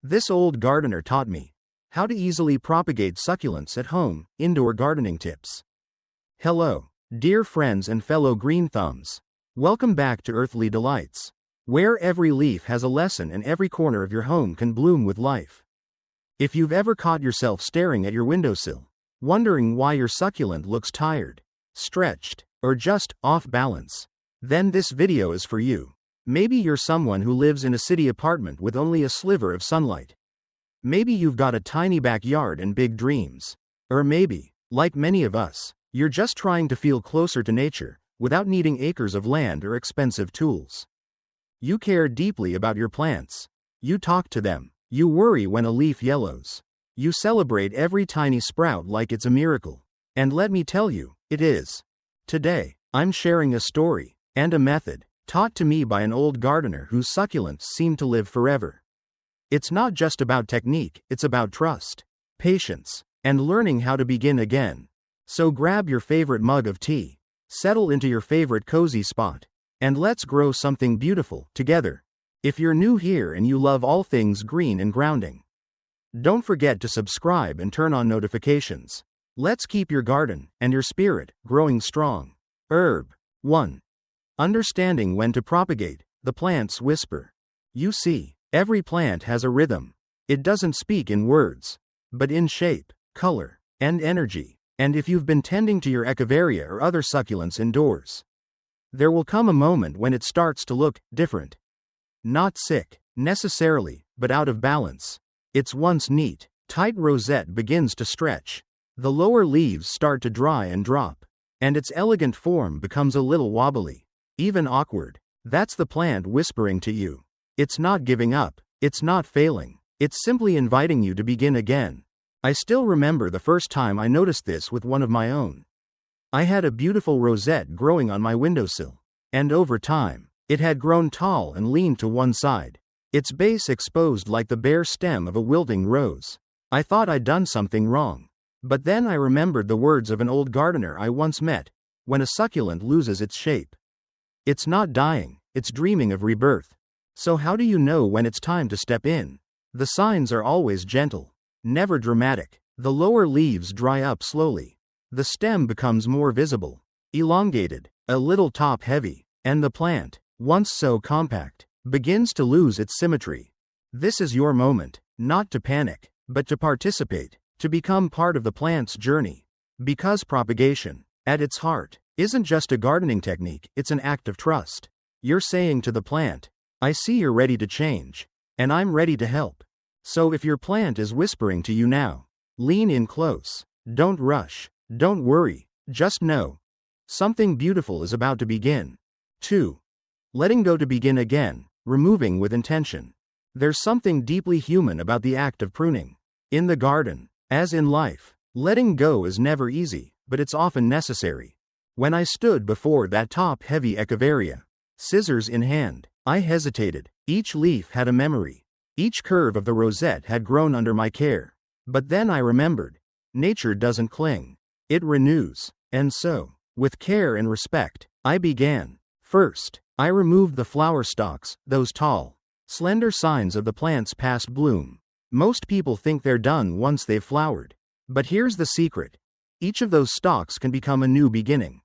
This old gardener taught me how to easily propagate succulents at home, indoor gardening tips. Hello, dear friends and fellow green thumbs. Welcome back to Earthly Delights, where every leaf has a lesson and every corner of your home can bloom with life. If you've ever caught yourself staring at your windowsill, wondering why your succulent looks tired, stretched, or just off balance, then this video is for you. Maybe you're someone who lives in a city apartment with only a sliver of sunlight. Maybe you've got a tiny backyard and big dreams. Or maybe, like many of us, you're just trying to feel closer to nature, without needing acres of land or expensive tools. You care deeply about your plants. You talk to them. You worry when a leaf yellows. You celebrate every tiny sprout like it's a miracle. And let me tell you, it is. Today, I'm sharing a story and a method taught to me by an old gardener whose succulents seem to live forever. It's not just about technique, it's about trust, patience, and learning how to begin again. So grab your favorite mug of tea, settle into your favorite cozy spot, and let's grow something beautiful together. If you're new here and you love all things green and grounding, don't forget to subscribe and turn on notifications. Let's keep your garden and your spirit growing strong. Herb 1. Understanding when to propagate. The plant's whisper. You see, every plant has a rhythm. It doesn't speak in words, but in shape, color, and energy. And if you've been tending to your echeveria or other succulents indoors, there will come a moment when it starts to look different. Not sick, necessarily, but out of balance. Its once neat, tight rosette begins to stretch. The lower leaves start to dry and drop, and its elegant form becomes a little wobbly, even awkward. That's the plant whispering to you. It's not giving up, it's not failing, it's simply inviting you to begin again. I still remember the first time I noticed this with one of my own. I had a beautiful rosette growing on my windowsill, and over time, it had grown tall and leaned to one side, its base exposed like the bare stem of a wilting rose. I thought I'd done something wrong. But then I remembered the words of an old gardener I once met: when a succulent loses its shape, it's not dying, it's dreaming of rebirth. So how do you know when it's time to step in? The signs are always gentle, never dramatic. The lower leaves dry up slowly. The stem becomes more visible, elongated, a little top-heavy, and the plant, once so compact, begins to lose its symmetry. This is your moment, not to panic, but to participate, to become part of the plant's journey. Because propagation, at its heart, isn't just a gardening technique, it's an act of trust. You're saying to the plant, I see you're ready to change, and I'm ready to help. So if your plant is whispering to you now, lean in close. Don't rush, don't worry, just know something beautiful is about to begin. 2. Letting go to begin again, removing with intention. There's something deeply human about the act of pruning. In the garden, as in life, letting go is never easy, but it's often necessary. When I stood before that top-heavy echeveria, scissors in hand, I hesitated. Each leaf had a memory. Each curve of the rosette had grown under my care. But then I remembered, nature doesn't cling, it renews. And so, with care and respect, I began. First, I removed the flower stalks, those tall, slender signs of the plant's past bloom. Most people think they're done once they've flowered. But here's the secret. Each of those stalks can become a new beginning.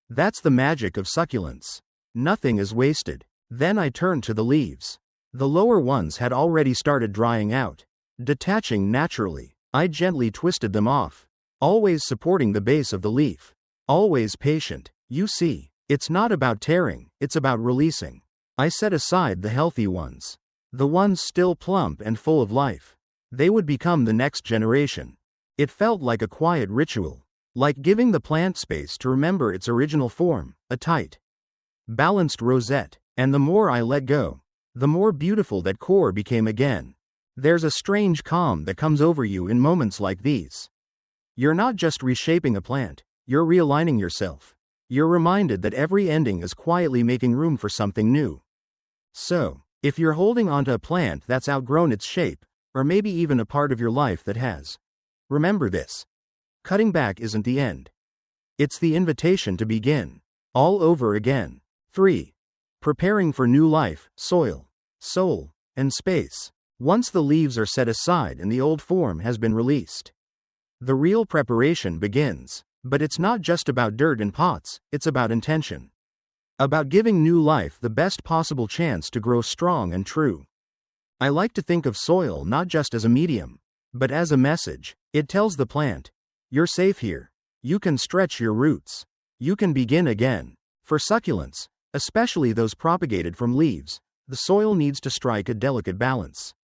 That's the magic of succulents. Nothing is wasted. Then I turned to the leaves. The lower ones had already started drying out, detaching naturally. I gently twisted them off, always supporting the base of the leaf, always patient. You see, it's not about tearing, it's about releasing. I set aside the healthy ones, the ones still plump and full of life. They would become the next generation. It felt like a quiet ritual, like giving the plant space to remember its original form, a tight, balanced rosette. And the more I let go, the more beautiful that core became again. There's a strange calm that comes over you in moments like these. You're not just reshaping a plant, you're realigning yourself. You're reminded that every ending is quietly making room for something new. So, if you're holding onto a plant that's outgrown its shape, or maybe even a part of your life that has, remember this. Cutting back isn't the end. It's the invitation to begin all over again. 3. Preparing for new life, soil, soul, and space. Once the leaves are set aside and the old form has been released, the real preparation begins. But it's not just about dirt and pots, it's about intention. About giving new life the best possible chance to grow strong and true. I like to think of soil not just as a medium, but as a message. It tells the plant, you're safe here. You can stretch your roots. You can begin again. For succulents, especially those propagated from leaves, the soil needs to strike a delicate balance.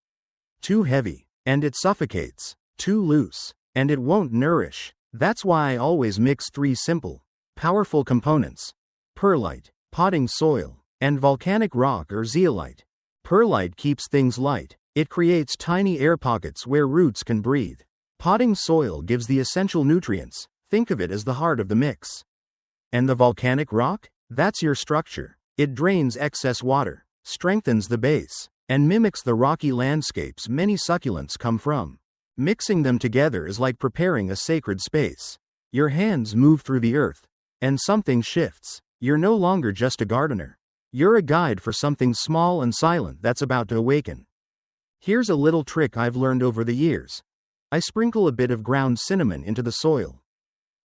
Too heavy, and it suffocates. Too loose, and it won't nourish. That's why I always mix 3 simple, powerful components: perlite, potting soil, and volcanic rock or zeolite. Perlite keeps things light. It creates tiny air pockets where roots can breathe. Potting soil gives the essential nutrients. Think of it as the heart of the mix. And the volcanic rock? That's your structure. It drains excess water, strengthens the base, and mimics the rocky landscapes many succulents come from. Mixing them together is like preparing a sacred space. Your hands move through the earth, and something shifts. You're no longer just a gardener. You're a guide for something small and silent that's about to awaken. Here's a little trick I've learned over the years. I sprinkle a bit of ground cinnamon into the soil.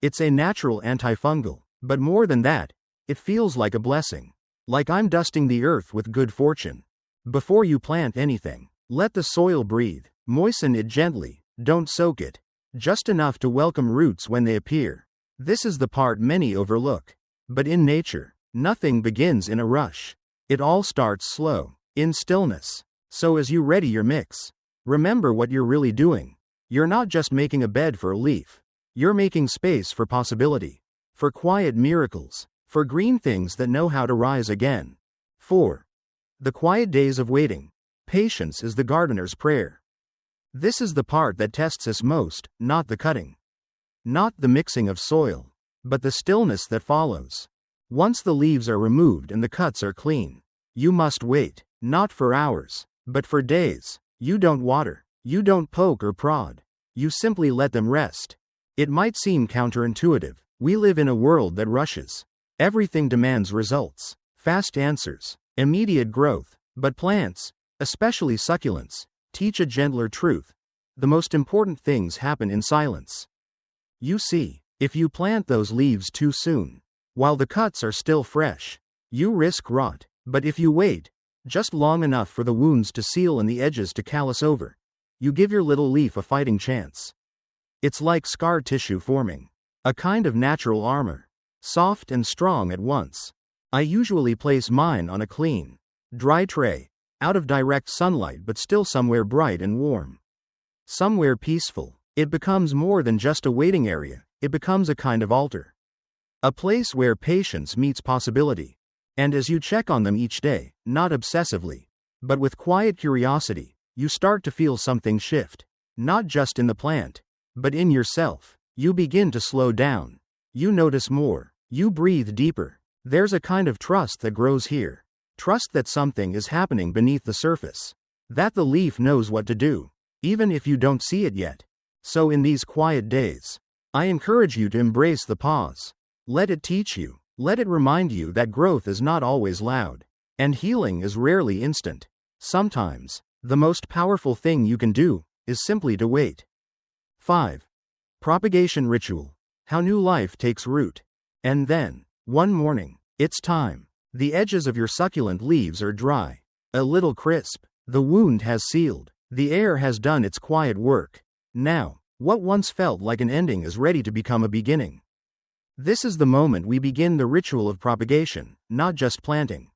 It's a natural antifungal, but more than that, it feels like a blessing. Like I'm dusting the earth with good fortune. Before you plant anything, let the soil breathe. Moisten it gently, don't soak it. Just enough to welcome roots when they appear. This is the part many overlook. But in nature, nothing begins in a rush. It all starts slow, in stillness. So as you ready your mix, remember what you're really doing. You're not just making a bed for a leaf. You're making space for possibility. For quiet miracles. For green things that know how to rise again. 4. The quiet days of waiting. Patience is the gardener's prayer. This is the part that tests us most, not the cutting. Not the mixing of soil, but the stillness that follows. Once the leaves are removed and the cuts are clean, you must wait, not for hours, but for days. You don't water, you don't poke or prod. You simply let them rest. It might seem counterintuitive. We live in a world that rushes. Everything demands results, fast answers, immediate growth. But plants, especially succulents, teach a gentler truth. The most important things happen in silence. You see, if you plant those leaves too soon, while the cuts are still fresh, you risk rot. But if you wait, just long enough for the wounds to seal and the edges to callus over, you give your little leaf a fighting chance. It's like scar tissue forming, a kind of natural armor, soft and strong at once. I usually place mine on a clean, dry tray, out of direct sunlight but still somewhere bright and warm. Somewhere peaceful. It becomes more than just a waiting area, it becomes a kind of altar. A place where patience meets possibility. And as you check on them each day, not obsessively, but with quiet curiosity, you start to feel something shift. Not just in the plant, but in yourself. You begin to slow down. You notice more. You breathe deeper. There's a kind of trust that grows here. Trust that something is happening beneath the surface. That the leaf knows what to do, even if you don't see it yet. So in these quiet days, I encourage you to embrace the pause. Let it teach you. Let it remind you that growth is not always loud, and healing is rarely instant. Sometimes, the most powerful thing you can do is simply to wait. 5. Propagation ritual. How new life takes root. And then, one morning, it's time. The edges of your succulent leaves are dry, a little crisp. The wound has sealed. The air has done its quiet work. Now, what once felt like an ending is ready to become a beginning. This is the moment we begin the ritual of propagation, not just planting,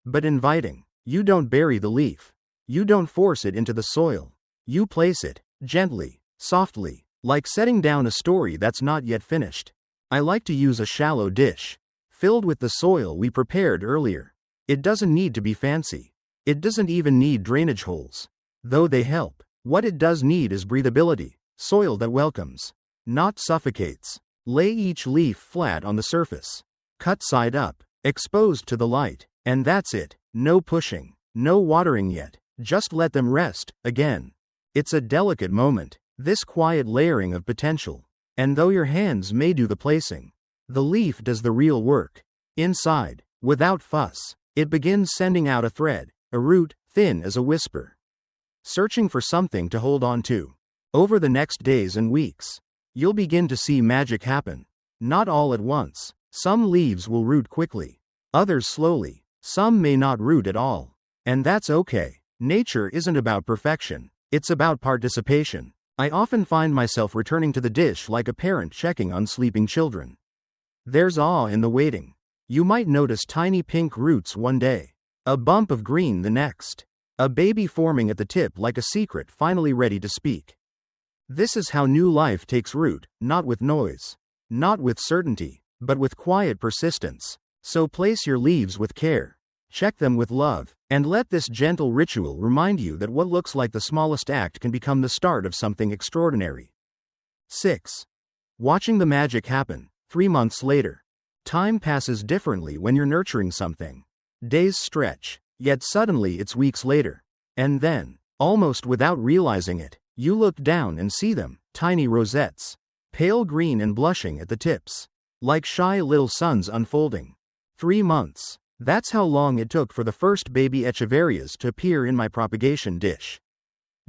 but inviting. You don't bury the leaf. You don't force it into the soil. You place it, gently, softly, like setting down a story that's not yet finished. I like to use a shallow dish, filled with the soil we prepared earlier. It doesn't need to be fancy. It doesn't even need drainage holes, though they help. What it does need is breathability, soil that welcomes, not suffocates. Lay each leaf flat on the surface, cut side up, exposed to the light, and that's it. No pushing, no watering yet, just let them rest. Again, it's a delicate moment, this quiet layering of potential. And though your hands may do the placing, the leaf does the real work. Inside, without fuss, it begins sending out a thread, a root, thin as a whisper. searching for something to hold on to. Over the next days and weeks, you'll begin to see magic happen. Not all at once. Some leaves will root quickly, others slowly, some may not root at all. And that's okay. Nature isn't about perfection, it's about participation. I often find myself returning to the dish like a parent checking on sleeping children. There's awe in the waiting. You might notice tiny pink roots one day, a bump of green the next, a baby forming at the tip like a secret finally ready to speak. This is how new life takes root, not with noise, not with certainty, but with quiet persistence. So place your leaves with care, check them with love, and let this gentle ritual remind you that what looks like the smallest act can become the start of something extraordinary. 6. Watching the magic happen. 3 months later. Time passes differently when you're nurturing something. Days stretch, yet suddenly it's weeks later. And then, almost without realizing it, you look down and see them, tiny rosettes, pale green and blushing at the tips, like shy little suns unfolding. 3 months. That's how long it took for the first baby echeverias to appear in my propagation dish.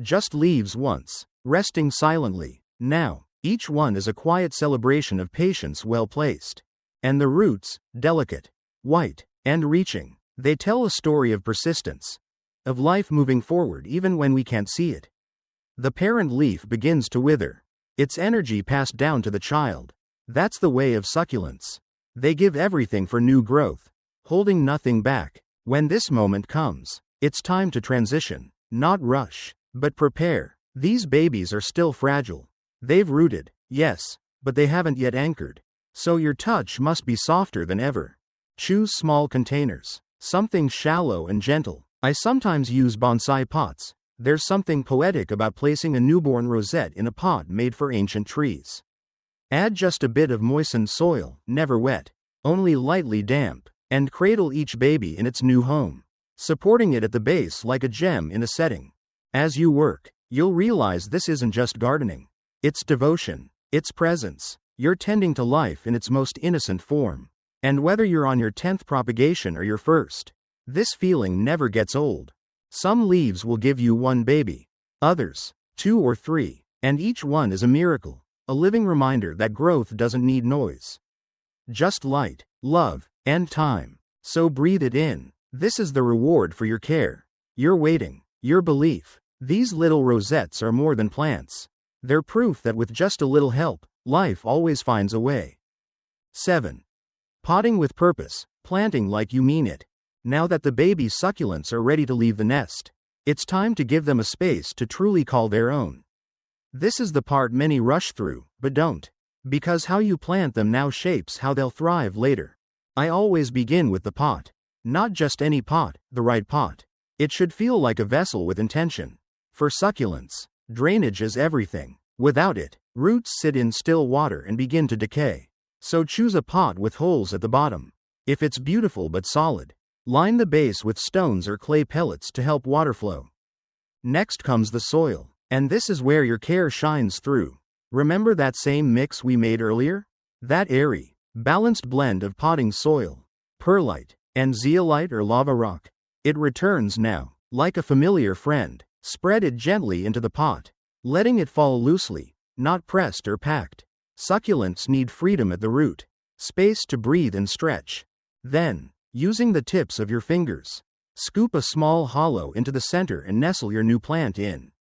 Just leaves once, resting silently. Now, each one is a quiet celebration of patience well placed. And the roots, delicate, white, and reaching, they tell a story of persistence, of life moving forward even when we can't see it. The parent leaf begins to wither, its energy passed down to the child. That's the way of succulents. They give everything for new growth, holding nothing back. When this moment comes, it's time to transition, not rush, but prepare. These babies are still fragile. They've rooted, yes, but they haven't yet anchored. So your touch must be softer than ever. Choose small containers, something shallow and gentle. I sometimes use bonsai pots. There's something poetic about placing a newborn rosette in a pot made for ancient trees. Add just a bit of moistened soil, never wet, only lightly damp, and cradle each baby in its new home, supporting it at the base like a gem in a setting. As you work, you'll realize this isn't just gardening. It's devotion, it's presence. You're tending to life in its most innocent form. And whether you're on your 10th propagation or your first, this feeling never gets old. Some leaves will give you one baby, others, 2 or 3, and each one is a miracle, a living reminder that growth doesn't need noise. Just light, love, and time. So breathe it in. This is the reward for your care, your waiting, your belief. These little rosettes are more than plants. They're proof that with just a little help, life always finds a way. 7. Potting with purpose, planting like you mean it. Now that the baby succulents are ready to leave the nest, it's time to give them a space to truly call their own. This is the part many rush through, but don't. Because how you plant them now shapes how they'll thrive later. I always begin with the pot. Not just any pot, the right pot. It should feel like a vessel with intention. For succulents, drainage is everything. Without it, roots sit in still water and begin to decay. So choose a pot with holes at the bottom. If it's beautiful but solid, line the base with stones or clay pellets to help water flow. Next comes the soil, and this is where your care shines through. Remember that same mix we made earlier? That airy, balanced blend of potting soil, perlite, and zeolite or lava rock. It returns now, like a familiar friend. Spread it gently into the pot, letting it fall loosely, not pressed or packed. Succulents need freedom at the root, space to breathe and stretch. Then, using the tips of your fingers, scoop a small hollow into the center and nestle your new plant in.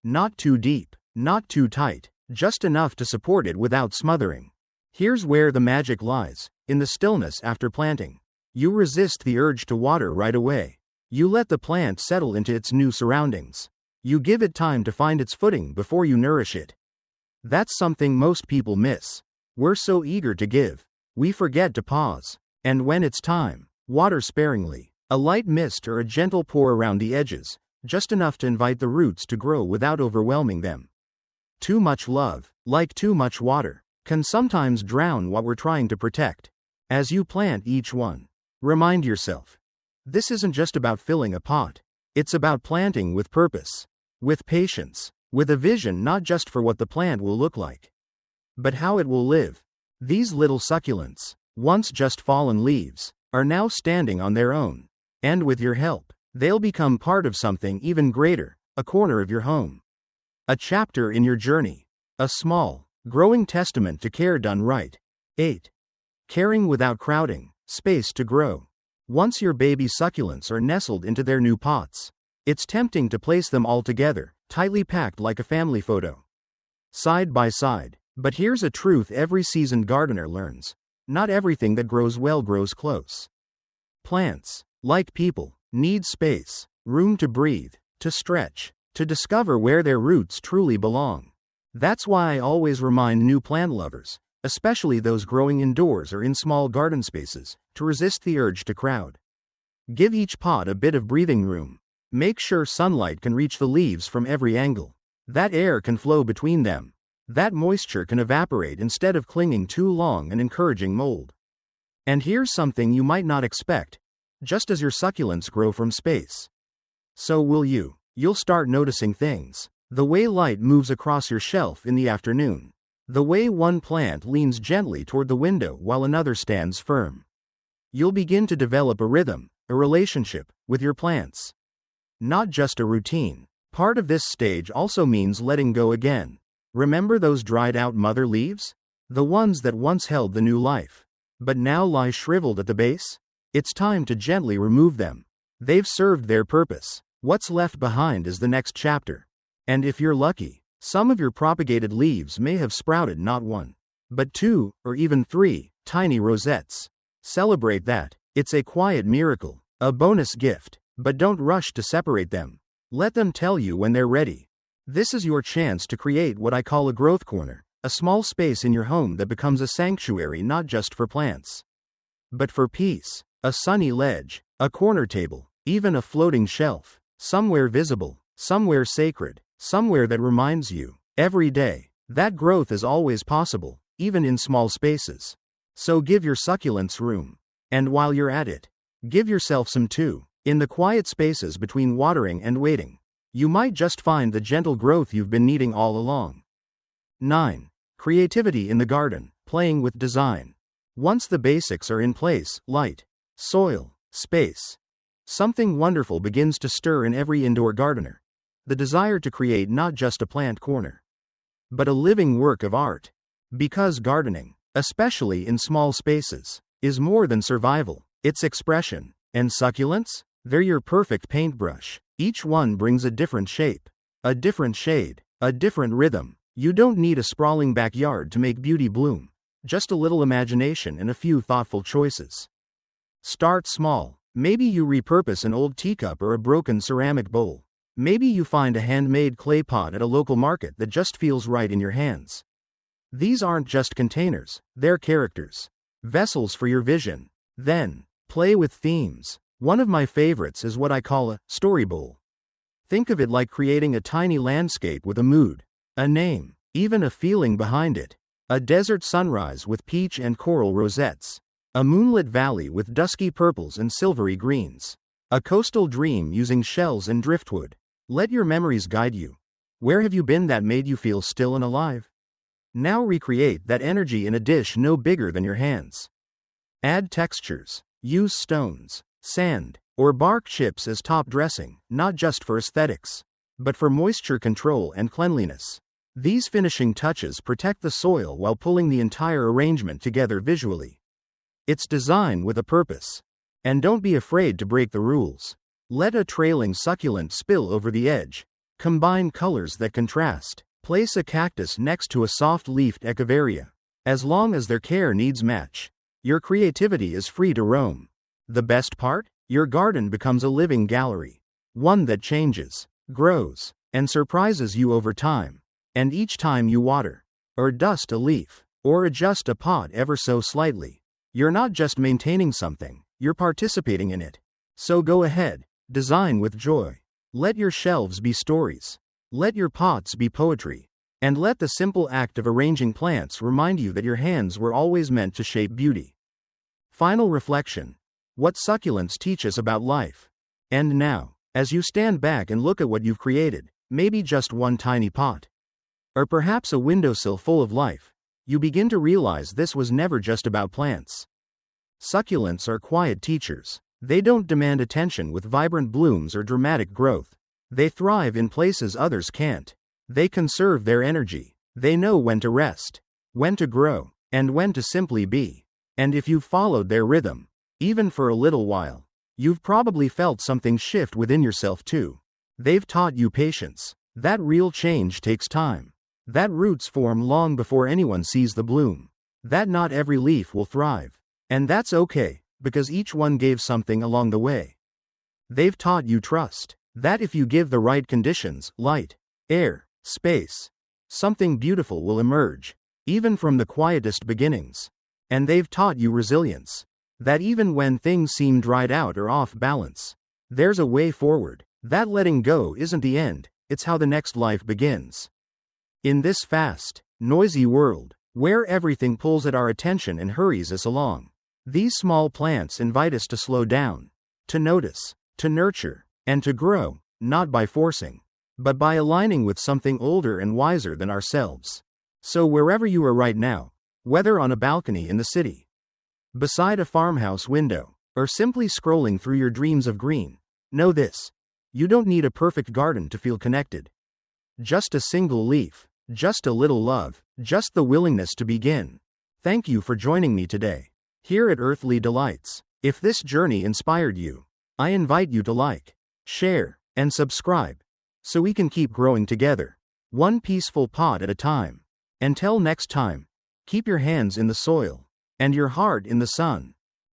Not too deep, not too tight, just enough to support it without smothering. Here's where the magic lies, in the stillness after planting. You resist the urge to water right away. You let the plant settle into its new surroundings. You give it time to find its footing before you nourish it. That's something most people miss. We're so eager to give, we forget to pause. And when it's time, water sparingly. A light mist or a gentle pour around the edges, just enough to invite the roots to grow without overwhelming them. Too much love, like too much water, can sometimes drown what we're trying to protect. As you plant each one, remind yourself, this isn't just about filling a pot. It's about planting with purpose, with patience, with a vision not just for what the plant will look like, but how it will live. These little succulents, once just fallen leaves, are now standing on their own. And with your help, they'll become part of something even greater, a corner of your home. A chapter in your journey. A small, growing testament to care done right. 8. Caring without crowding, space to grow. Once your baby succulents are nestled into their new pots, it's tempting to place them all together, tightly packed like a family photo. Side by side. But here's a truth every seasoned gardener learns. Not everything that grows well grows close. Plants, like people, need space, room to breathe, to stretch, to discover where their roots truly belong. That's why I always remind new plant lovers, especially those growing indoors or in small garden spaces, to resist the urge to crowd. Give each pot a bit of breathing room. Make sure sunlight can reach the leaves from every angle. That air can flow between them. That moisture can evaporate instead of clinging too long and encouraging mold. And here's something you might not expect. Just as your succulents grow from space, so will you. You'll start noticing things. The way light moves across your shelf in the afternoon. The way one plant leans gently toward the window while another stands firm. You'll begin to develop a rhythm, a relationship, with your plants. Not just a routine. Part of this stage also means letting go again. Remember those dried out mother leaves? The ones that once held the new life, but now lie shriveled at the base? It's time to gently remove them. They've served their purpose. What's left behind is the next chapter. And if you're lucky, some of your propagated leaves may have sprouted not one, but 2, or even 3, tiny rosettes. Celebrate that. It's a quiet miracle, a bonus gift, but don't rush to separate them. Let them tell you when they're ready. This is your chance to create what I call a growth corner, a small space in your home that becomes a sanctuary not just for plants, but for peace. A sunny ledge, a corner table, even a floating shelf, somewhere visible, somewhere sacred, somewhere that reminds you, every day, that growth is always possible, even in small spaces. So give your succulents room. And while you're at it, give yourself some too. In the quiet spaces between watering and waiting, you might just find the gentle growth you've been needing all along. 9. Creativity in the garden, playing with design. Once the basics are in place, light, soil, space, something wonderful begins to stir in every indoor gardener. The desire to create not just a plant corner, but a living work of art. Because gardening, especially in small spaces, is more than survival, it's expression. And succulents? They're your perfect paintbrush. Each one brings a different shape, a different shade, a different rhythm. You don't need a sprawling backyard to make beauty bloom. Just a little imagination and a few thoughtful choices. Start small. Maybe you repurpose an old teacup or a broken ceramic bowl. Maybe you find a handmade clay pot at a local market that just feels right in your hands. These aren't just containers, they're characters. Vessels for your vision. Then, play with themes. One of my favorites is what I call a story bowl. Think of it like creating a tiny landscape with a mood, a name, even a feeling behind it. A desert sunrise with peach and coral rosettes. A moonlit valley with dusky purples and silvery greens. A coastal dream using shells and driftwood. Let your memories guide you. Where have you been that made you feel still and alive? Now recreate that energy in a dish no bigger than your hands. Add textures. Use stones, sand, or bark chips as top dressing, not just for aesthetics, but for moisture control and cleanliness. These finishing touches protect the soil while pulling the entire arrangement together visually. It's design with a purpose. And don't be afraid to break the rules. Let a trailing succulent spill over the edge. Combine colors that contrast. Place a cactus next to a soft-leafed echeveria. As long as their care needs match, your creativity is free to roam. The best part? Your garden becomes a living gallery. One that changes, grows, and surprises you over time. And each time you water, or dust a leaf, or adjust a pot ever so slightly, you're not just maintaining something, you're participating in it. So go ahead, design with joy. Let your shelves be stories. Let your pots be poetry. And let the simple act of arranging plants remind you that your hands were always meant to shape beauty. Final reflection. What succulents teach us about life. And now, as you stand back and look at what you've created, maybe just one tiny pot, or perhaps a windowsill full of life, you begin to realize this was never just about plants. Succulents are quiet teachers. They don't demand attention with vibrant blooms or dramatic growth. They thrive in places others can't. They conserve their energy. They know when to rest, when to grow, and when to simply be. And if you've followed their rhythm, even for a little while, you've probably felt something shift within yourself too. They've taught you patience. That real change takes time. That roots form long before anyone sees the bloom. That not every leaf will thrive. And that's okay, because each one gave something along the way. They've taught you trust. That if you give the right conditions, light, air, space, something beautiful will emerge, even from the quietest beginnings. And they've taught you resilience. That even when things seem dried out or off balance, there's a way forward. That letting go isn't the end, it's how the next life begins. In this fast, noisy world, where everything pulls at our attention and hurries us along, these small plants invite us to slow down, to notice, to nurture, and to grow, not by forcing, but by aligning with something older and wiser than ourselves. So wherever you are right now, whether on a balcony in the city, beside a farmhouse window, or simply scrolling through your dreams of green, know this: you don't need a perfect garden to feel connected. Just a single leaf, just a little love, just the willingness to begin. Thank you for joining me today, here at Earthly Delights. If this journey inspired you, I invite you to like, share, and subscribe, so we can keep growing together, one peaceful pot at a time. Until next time, keep your hands in the soil, and your heart in the sun.